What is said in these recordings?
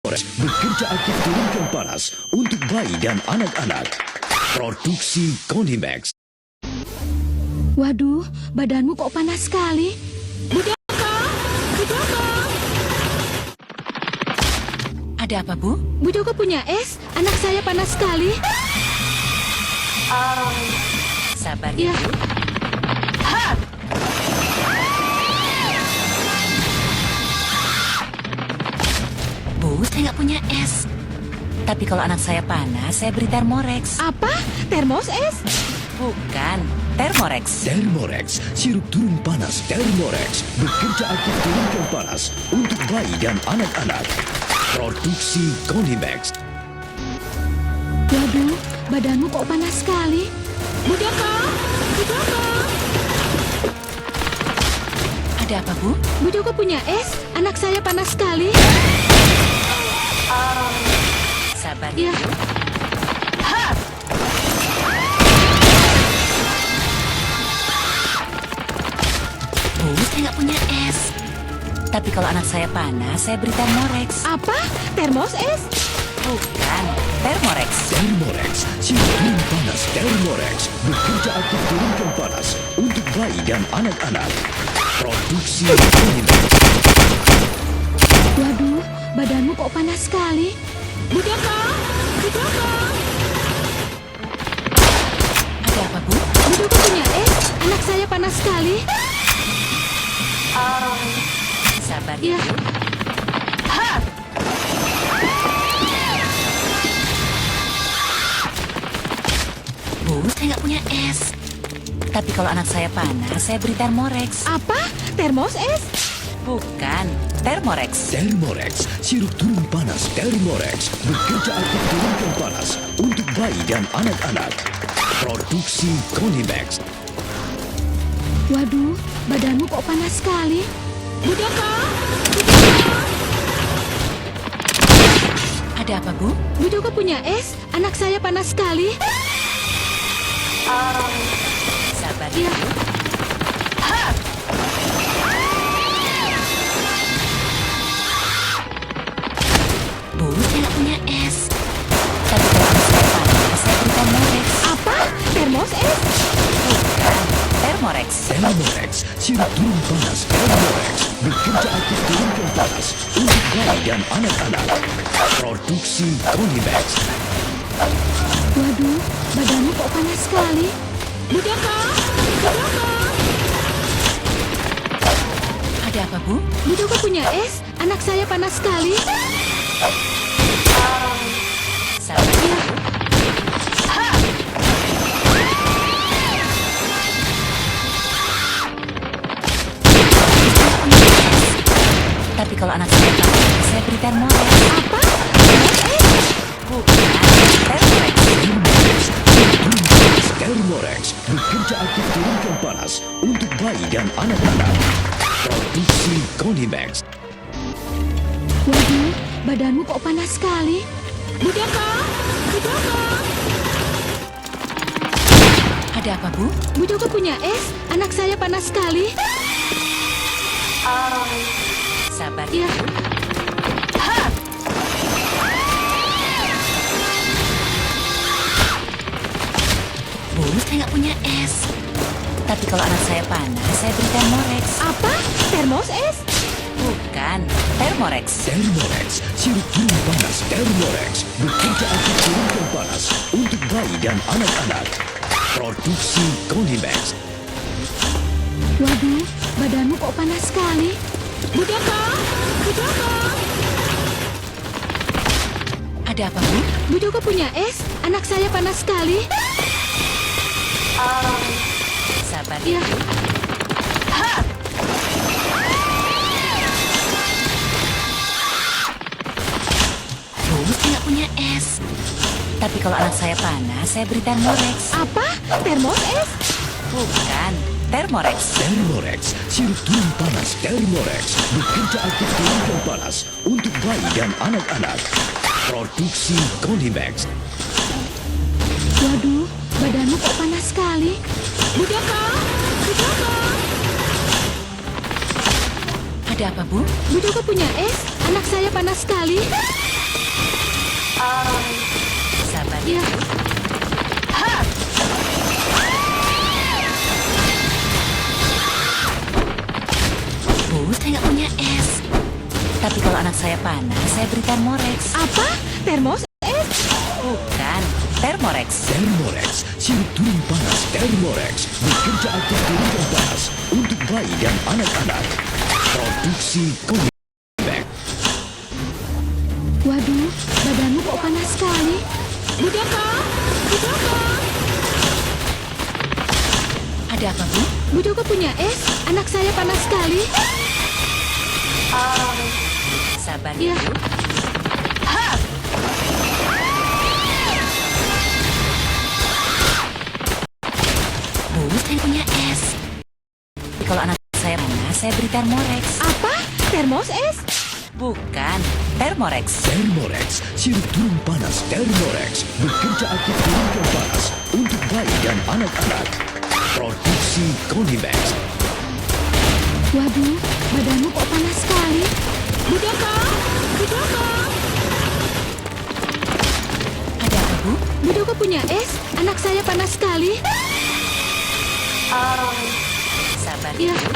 Bekerja aktif turunkan panas untuk bayi dan anak-anak. Produksi Konimax. Waduh, badanmu kok panas sekali. Budaka! Budaka! Ada apa, Bu? Budaka punya es? Anak saya panas sekali. Sabar Ya. ya, Bu. Bu, saya nggak punya es. Tapi kalau anak saya panas, saya beri Thermorex. Apa? Termos es? Bukan, Thermorex. Thermorex, sirup turun panas Thermorex. Bekerja aktif turunkan panas untuk bayi dan anak-anak. Produksi Konimax. Waduh, badanmu kok panas sekali. Budaka! Budaka! Ada apa, Bu? Budaka punya es? Anak saya panas sekali. Sabar Ya. ya, Bu. Bu, saya nggak punya es. Tapi kalau anak saya panas, saya beri Thermorex. Apa? Termos es? Bukan, Thermorex. Thermorex, sirup turun panas Thermorex. Bekerja aktif turunkan panas untuk bayi dan anak-anak. Produksi Konimax. Waduh, badanmu kok panas sekali. Budaka! Budaka! Ada apa, Bu? Budaka punya es? Anak saya panas sekali. Sabar Ya. ya, Bu. Bu, saya nggak punya es. Tapi kalau anak saya panas, saya beri Thermorex. Apa? Termos es? Bukan, Thermorex. Thermorex, sirup turun panas Thermorex. Bekerja aktif turunkan panas untuk bayi dan anak-anak. Produksi Konimax. Waduh, badanmu kok panas sekali. Budaka! Ada apa, Bu? Budaka punya es? Anak saya panas sekali. Sabar Ya. ya, Bu. Bu, saya nggak punya es. Tapi kalau anak saya panas, saya beri Thermorex. Apa? Termos es? Bukan, Thermorex. Thermorex, sirup turun panas Thermorex. Bekerja aktif turunkan panas untuk bayi dan anak-anak. Produksi Konimax. Waduh, badanmu kok panas sekali. Budaka! Budaka! Ada apa, Bu? Budaka punya es? Anak saya panas sekali. Sabar ya, Bu. Tapi kalau anak saya panas, saya beri Thermorex. Apa? Termos es? Bukan, Thermorex. Thermorex, sirup turun panas Thermorex. Bekerja aktif turunkan panas untuk bayi dan anak-anak. Produksi Konimax. Waduh, badanmu kok panas sekali. Budaka! Budaka! Ada apa, Bu? Budaka punya es? Anak saya panas sekali. Sabar Ya. ya, Bu. Bu, saya nggak punya es. Tapi kalau anak saya panas, saya beri Thermorex. Apa? Termos es? Bukan, Thermorex. Thermorex, sirup turun panas Thermorex. Bekerja aktif turunkan panas untuk bayi dan anak-anak. Produksi Konimax. Waduh, badanmu kok panas sekali. Budaka! Budaka! Ada apa, Bu? Budaka punya es? Anak saya panas sekali. Sabar Ya. ya, Bu. Bu, saya nggak punya es. Tapi kalau anak saya panas, saya beri Thermorex. Apa? Termos es? Bukan, Thermorex. Thermorex, sirup turun panas Thermorex. Bekerja aktif turunkan panas untuk bayi dan anak-anak. Produksi Konimax. Waduh, badanmu kok panas sekali. Budaka! Budaka! Ada apa, Bu? Budaka punya es? Anak saya panas sekali. Ya, Bu, saya nggak punya es. Tapi kalau anak saya panas, saya beri Thermorex. apa? Termos es? Bukan, Thermorex. Thermorex, sirup turun panas Thermorex bekerja aktif turunkan panas untuk bayi dan anak-anak. Produksi Konimax. Waduh, badanmu kok panas sekali. Budaka, Budaka. Ada apa, Bu? Budaka punya es? Anak saya panas sekali. Sabar Ya. ya, Bu. Bu, saya punya es. Tapi kalau anak saya panas, saya beri Thermorex. Apa? Termos es? Bukan, Thermorex. Thermorex, sirup turun panas Thermorex bekerja aktif turunkan panas untuk bayi dan anak-anak. Produksi Konimax. Waduh, badanmu kok panas sekali. Budaka, Budaka. Ada apa, Bu? Budaka punya es? Anak saya panas sekali. Sabar Ya. ya, Bu.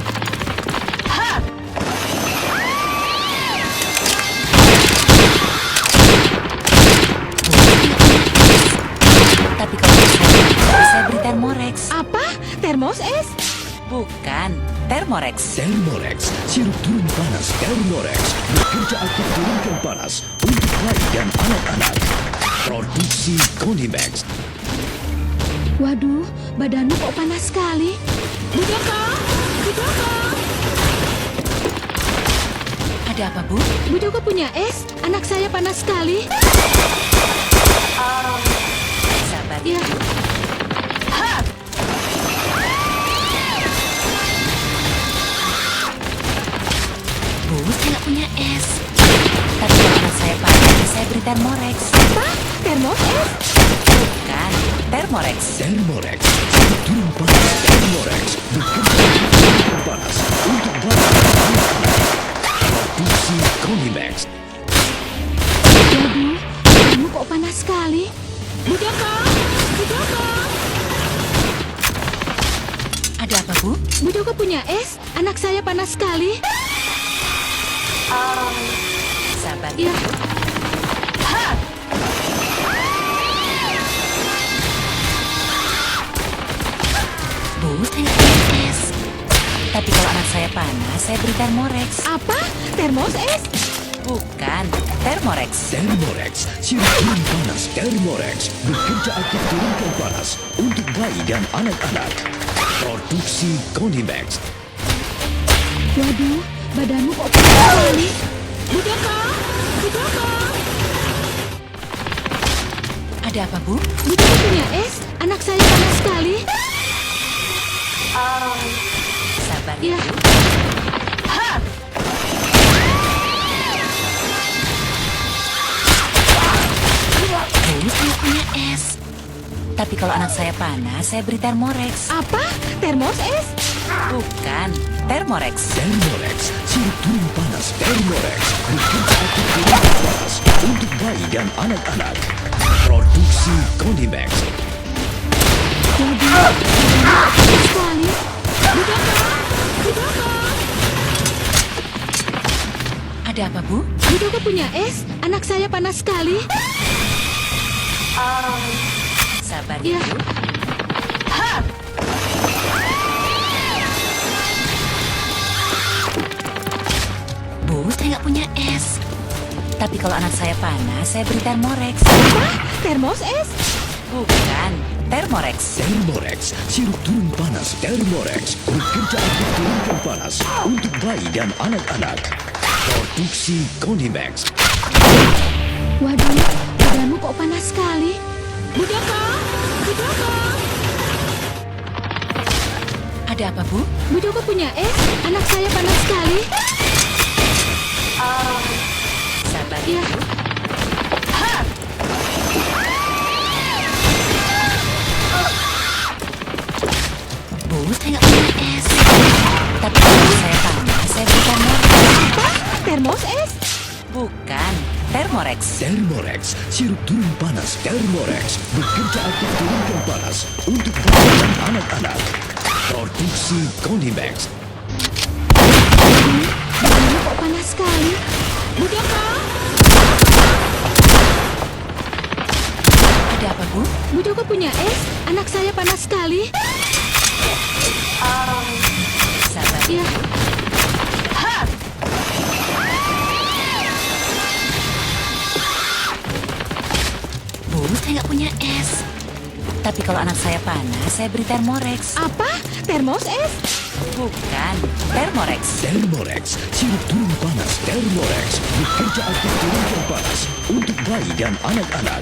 Tapi kalau saya beri Thermorex. Apa? Termos es? Bukan, Thermorex. Thermorex, sirup turun panas Thermorex bekerja aktif turunkan panas untuk bayi dan anak-anak. Produksi Konimax. Waduh, badanmu kok panas sekali. Budaka, Budaka. Ada apa, Bu? Budaka punya es? Anak saya panas sekali. Sabar Ya. Bu. Bu, saya nggak punya es. Tapi kalau anak saya panas, saya beri Thermorex. Apa? Termos es? Bukan, Thermorex. Thermorex, sirup turun panas Thermorex bekerja aktif turunkan panas untuk bayi dan anak-anak. Produksi Konimax. Waduh, badanmu kok panas sekali. Budaka, Budaka. Ada apa, Bu? Budaka punya es? Anak saya panas sekali. Sabar Ya. Bu. Bu, saya nggak punya es. Tapi kalau anak saya panas, saya beri Thermorex. Apa? Termos es? Bukan, Thermorex. Thermorex, sirup turun panas Thermorex bekerja aktif turunkan panas untuk bayi dan anak-anak. Produksi Konimax. Waduh, badanmu kok panas sekali. Budaka, Budaka. Ada apa, Bu? Budaka punya es? Anak saya panas sekali. Sabar Ya. Bu. Bu, saya punya es. Tapi kalau anak saya panas, saya beri Thermorex. Apa? Termos es? Bukan, Thermorex. Thermorex, sirup turun panas Thermorex bekerja aktif turunkan panas untuk bayi dan anak-anak. Produksi Konimax. Waduh, badanmu kok panas sekali. Budaka, Budaka. Ada apa, Bu? Budaka punya es? Anak saya panas sekali. Sabar Ya. Bu. Bu, saya nggak punya es. Tapi kalau anak saya panas, saya beri Thermorex. Apa? Termos es? Bukan, Thermorex. Thermorex, sirup turun panas Thermorex bekerja aktif turunkan panas untuk bayi dan anak-anak. Produksi Konimax. Waduh, badanmu kok panas sekali. Budaka, Budaka. Ada apa, Bu? Budaka punya es? Anak saya panas sekali. Sabar Ya. Bu. Bu, saya nggak punya es. Tapi kalau saya panas, saya beri Thermorex. Apa? Termos es? Bukan, Thermorex. Thermorex. Thermorex, sirup turun panas Thermorex bekerja aktif turunkan panas untuk bayi dan anak-anak. Produksi Konimax. Badanmu kok panas sekali. Bu Joko, Ada apa, Bu? Bu Joko punya es? Anak saya panas sekali. Sabar. Ya, Bu, saya nggak punya es. Tapi kalau anak saya panas, saya beri Thermorex. apa? Termos es? Bukan, Thermorex. Thermorex, sirup turun panas Thermorex bekerja aktif turunkan panas untuk bayi dan anak-anak.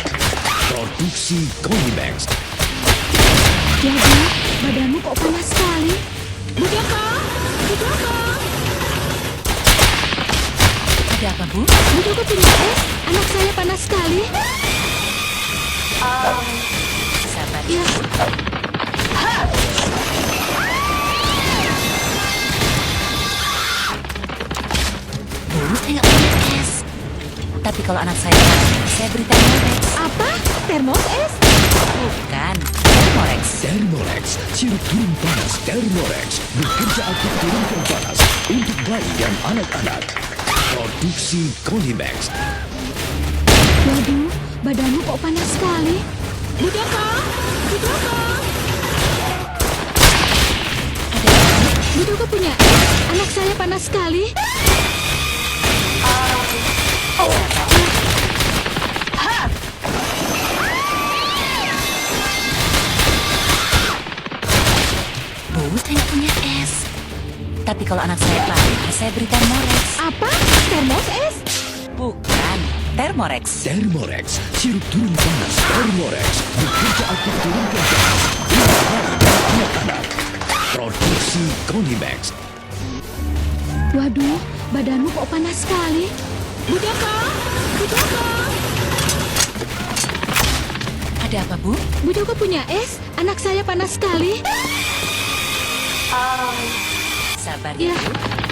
Produksi Konimax. Jadi, badanmu kok panas sekali. Bu Joko, Bu Joko. Ada apa, Bu? Bu Joko punya es? Anak saya panas sekali. Sabar. Ya, Bu, saya nggak punya es. Tapi kalau anak saya panas, saya beri Thermorex. apa? Termos es? Bukan, Thermorex. Thermorex, sirup turun panas Thermorex bekerja aktif turunkan panas untuk bayi dan anak-anak. Produksi Konimax. Waduh, badanmu kok panas sekali. Bu Joko, Bu Joko. Ada apa, Bu? Bu Joko punya es? Anak saya panas sekali. Bu, saya nggak punya es. Tapi kalau anak saya panas, saya beri Thermorex. Apa? Termos es? Bukan, Thermorex. Thermorex, sirup turun panas Thermorex bekerja aktif turunkan panas untuk bayi dan anak-anak. Produksi Konimax. Waduh, badanmu kok panas sekali. Bu Joko, Bu Joko. Ada apa, Bu? Bu Joko punya es? Anak saya panas sekali. Sabar Ya, ya, Bu.